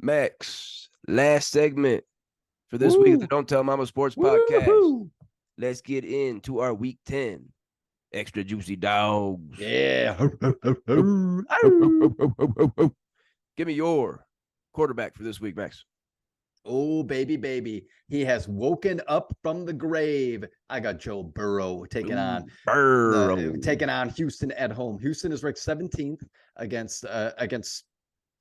Max, last segment for this week of the Woo! Don't Tell Mama Sports Podcast. Woo-hoo! Let's get into our week 10 Extra Juicy Dawgz. Yeah. Give me your quarterback for this week, Max. Oh, baby, baby. He has woken up from the grave. I got Joe Burrow taking on Houston at home. Houston is ranked 17th against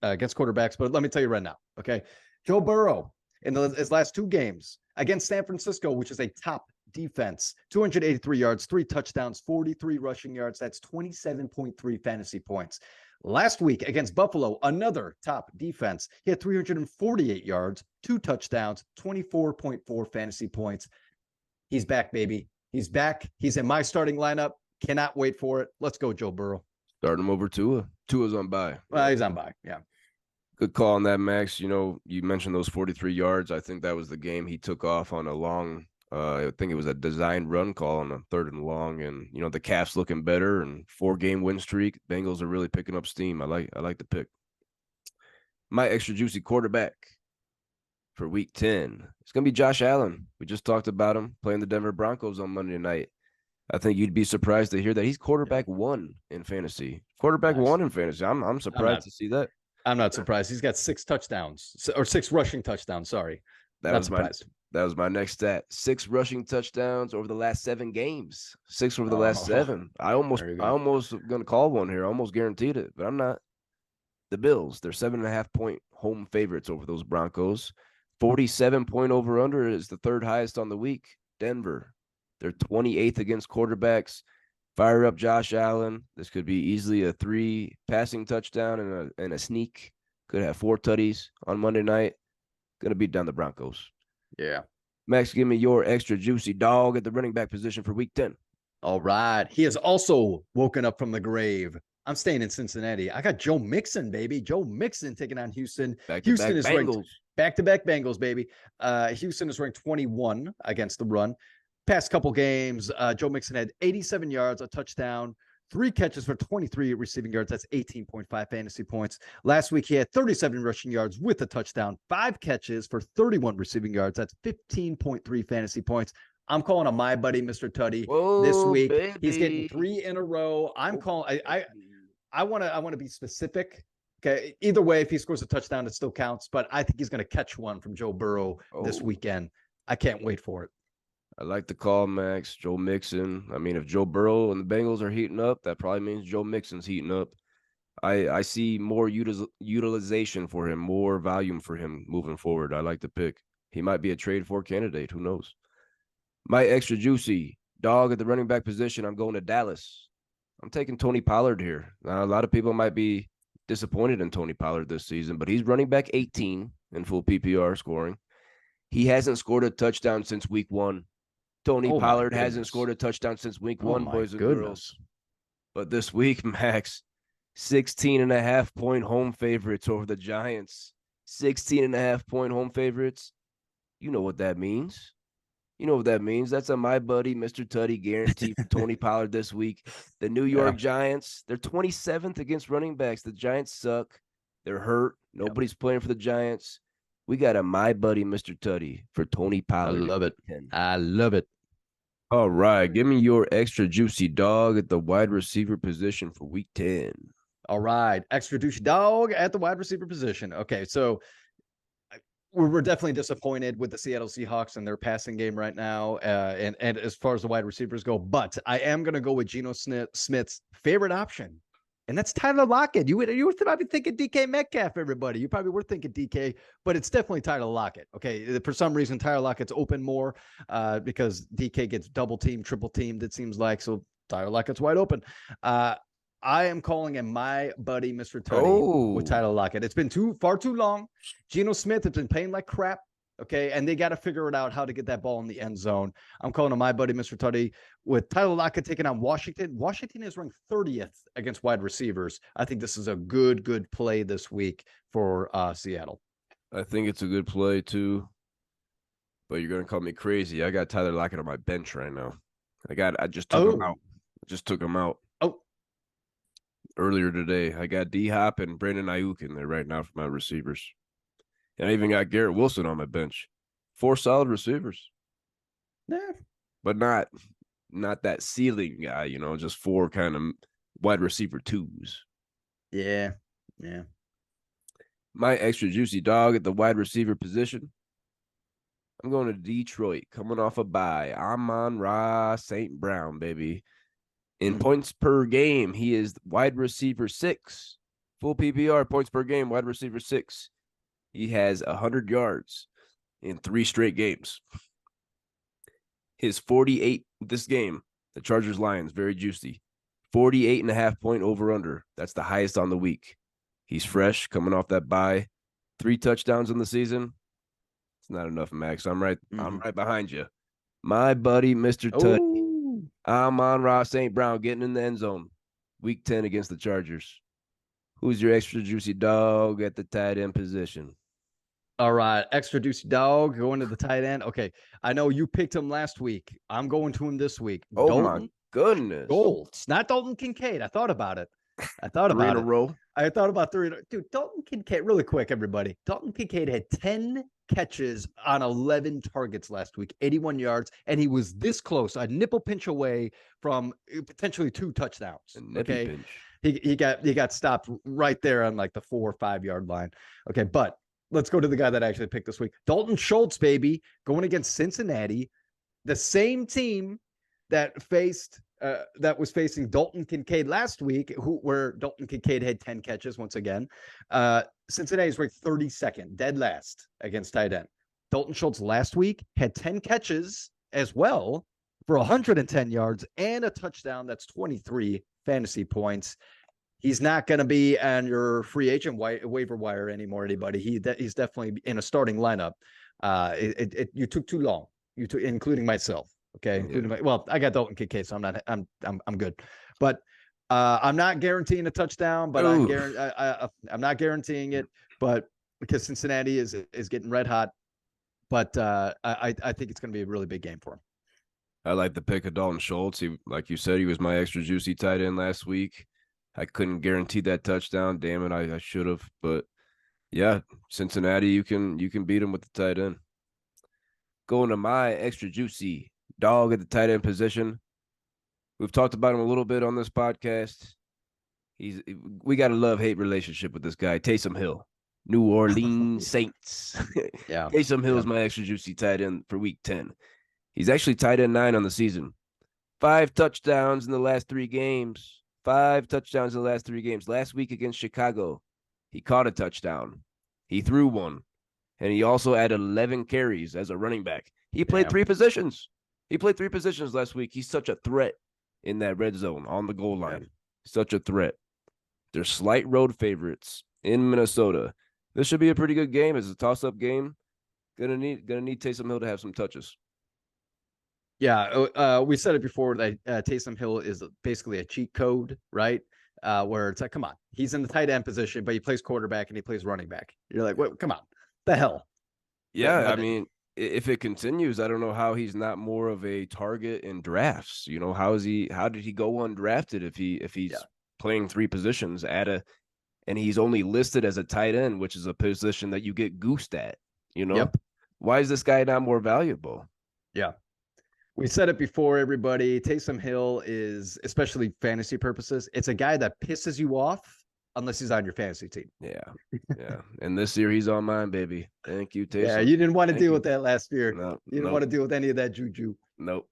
quarterbacks, but let me tell you right now, okay? Joe Burrow in his last two games against San Francisco, which is a top defense, 283 yards, 3 touchdowns, 43 rushing yards. That's 27.3 fantasy points. Last week against Buffalo, another top defense, he had 348 yards, 2 touchdowns, 24.4 fantasy points. He's back, baby. He's back. He's in my starting lineup. Cannot wait for it. Let's go, Joe Burrow. Start him over Tua. Tua's on bye. Well, he's on bye. Yeah. Good call on that, Max. You know, you mentioned those 43 yards. I think that was the game he took off on a long, I think it was a designed run call on a 3rd and long. And, you know, the Cavs looking better and 4-game win streak. Bengals are really picking up steam. I like the pick. My extra juicy quarterback for week 10. It's going to be Josh Allen. We just talked about him playing the Denver Broncos on Monday night. I think you'd be surprised to hear that he's quarterback 1 in fantasy. Quarterback nice. 1 in fantasy. I'm surprised to see that. I'm not surprised. He's got 6 touchdowns or 6 rushing touchdowns. Sorry. That was my next stat. 6 rushing touchdowns over the last 7 games. 6 over the last 7. I almost going to call one here. I almost guaranteed it, but I'm not. The Bills, they're 7.5-point home favorites over those Broncos. 47-point over-under is the 3rd highest on the week. Denver, they're 28th against quarterbacks. Fire up Josh Allen. This could be easily a 3 passing touchdown and a sneak. Could have 4 tutties on Monday night. Going to beat down the Broncos. Yeah. Max, give me your extra juicy dog at the running back position for week 10. All right. He has also woken up from the grave. I'm staying in Cincinnati. I got Joe Mixon, baby. Joe Mixon taking on Houston. Houston is ranked back-to-back Bengals, baby. Houston is ranked 21 against the run. Past couple games, Joe Mixon had 87 yards, a touchdown, 3 catches for 23 receiving yards. That's 18.5 fantasy points. Last week, he had 37 rushing yards with a touchdown, 5 catches for 31 receiving yards. That's 15.3 fantasy points. I'm calling on my buddy, Mr. Tutty, this week. Baby. He's getting 3 in a row. I'm calling. I want to be specific. Okay. Either way, if he scores a touchdown, it still counts. But I think he's going to catch one from Joe Burrow this weekend. I can't wait for it. I like the call, Max. Joe Mixon. I mean, if Joe Burrow and the Bengals are heating up, that probably means Joe Mixon's heating up. I see more utilization for him, more volume for him moving forward. I like the pick. He might be a trade for candidate. Who knows? My extra juicy dog at the running back position, I'm going to Dallas. I'm taking Tony Pollard here. Now, a lot of people might be disappointed in Tony Pollard this season, but he's running back 18 in full PPR scoring. He hasn't scored a touchdown since week 1. Tony Pollard hasn't scored a touchdown since week 1, boys and girls. But this week, Max, 16.5-point home favorites over the Giants. 16.5-point home favorites. You know what that means. That's a my buddy, Mr. Tutty guarantee for Tony Pollard this week. The New York Giants, they're 27th against running backs. The Giants suck. They're hurt. Nobody's playing for the Giants. We got a my buddy, Mr. Tutty, for Tony Pollard. I love it. All right. Give me your extra juicy dog at the wide receiver position for week 10. All right. Extra juicy dog at the wide receiver position. Okay. So we're definitely disappointed with the Seattle Seahawks and their passing game right now. And as far as the wide receivers go, but I am going to go with Geno Smith's favorite option. And that's Tyler Lockett. You were probably thinking DK Metcalf, everybody. You probably were thinking DK, but it's definitely Tyler Lockett. Okay. For some reason, Tyler Lockett's open more because DK gets double teamed, triple teamed, it seems like. So Tyler Lockett's wide open. I am calling him my buddy, Mr. Tutty, with Tyler Lockett. It's been far too long. Geno Smith has been playing like crap. Okay. And they got to figure it out how to get that ball in the end zone. I'm calling on my buddy, Mr. Tutty, with Tyler Lockett taking on Washington. Washington is ranked 30th against wide receivers. I think this is a good play this week for Seattle. I think it's a good play too, but you're going to call me crazy. I got Tyler Lockett on my bench right now. I just took him out. Took him out. Earlier today, I got D-Hop and Brandon Ayuk in there right now for my receivers. And I even got Garrett Wilson on my bench. 4 solid receivers, Yeah. but not that ceiling guy, just 4 kind of wide receiver twos. Yeah. Yeah. My extra juicy dog at the wide receiver position. I'm going to Detroit, coming off a bye. Amon-Ra St. Brown, baby. In points per game, he is wide receiver 6. Full PPR points per game, wide receiver 6. He has 100 yards in 3 straight games. His 48 this game, the Chargers Lions, very juicy. 48.5 point over under. That's the highest on the week. He's fresh, coming off that bye. 3 touchdowns in the season. It's not enough, Max. I'm right behind you. My buddy, Mr. Tutty. Amon-Ra St. Brown getting in the end zone. Week 10 against the Chargers. Who's your extra juicy dog at the tight end position? All right, extra juicy dog going to the tight end. Okay, I know you picked him last week. I'm going to him this week. Oh, Dalton, my goodness. Schultz, not Dalton Kincaid. I thought about it. I thought about 3 in a row. I thought about 3. Dude, Dalton Kincaid, really quick, everybody. Dalton Kincaid had 10 catches on 11 targets last week, 81 yards, and he was this close, a nipple pinch away from potentially 2 touchdowns. Okay. Pinch. He got stopped right there on like the 4 or 5 yard line. Okay, but let's go to the guy that I actually picked this week. Dalton Schultz, baby, going against Cincinnati, the same team that was facing Dalton Kincaid last week, where Dalton Kincaid had 10 catches once again. Cincinnati's ranked 32nd, dead last against tight end. Dalton Schultz last week had 10 catches as well for 110 yards and a touchdown. That's 23 fantasy points. He's not going to be on your free agent waiver wire anymore, anybody. He's definitely in a starting lineup. You took too long, including myself. Okay, I got Dalton Kincaid, so I'm good. But I'm not guaranteeing a touchdown, but I'm not guaranteeing it. But because Cincinnati is getting red hot, but I think it's going to be a really big game for him. I like the pick of Dalton Schultz. He, like you said, he was my extra juicy tight end last week. I couldn't guarantee that touchdown. Damn it, I should have. But yeah, Cincinnati, you can beat him with the tight end. Going to my extra juicy dog at the tight end position. We've talked about him a little bit on this podcast. We got a love-hate relationship with this guy, Taysom Hill, New Orleans Saints. Yeah, Taysom Hill is my extra juicy tight end for week 10. He's actually tight end 9 on the season. 5 touchdowns in the last 3 games. 5 touchdowns in the last 3 games. Last week against Chicago, he caught a touchdown. He threw one. And he also had 11 carries as a running back. He played 3 positions. He played 3 positions last week. He's such a threat in that red zone on the goal line. Such a threat. They're slight road favorites in Minnesota. This should be a pretty good game. It's a toss-up game. Gonna need Taysom Hill to have some touches. Yeah, we said it before that Taysom Hill is basically a cheat code, right? Where it's like, come on, he's in the tight end position, but he plays quarterback and he plays running back. You're like, wait, come on, the hell? Yeah, I mean, if it continues, I don't know how he's not more of a target in drafts. How did he go undrafted if he's playing 3 positions and he's only listed as a tight end, which is a position that you get goosed at, Yep. Why is this guy not more valuable? Yeah. We said it before, everybody. Taysom Hill is, especially fantasy purposes, it's a guy that pisses you off unless he's on your fantasy team. Yeah. And this year he's on mine, baby. Thank you, Taysom. Yeah, you didn't want to deal with that last year. No, you didn't want to deal with any of that juju. Nope.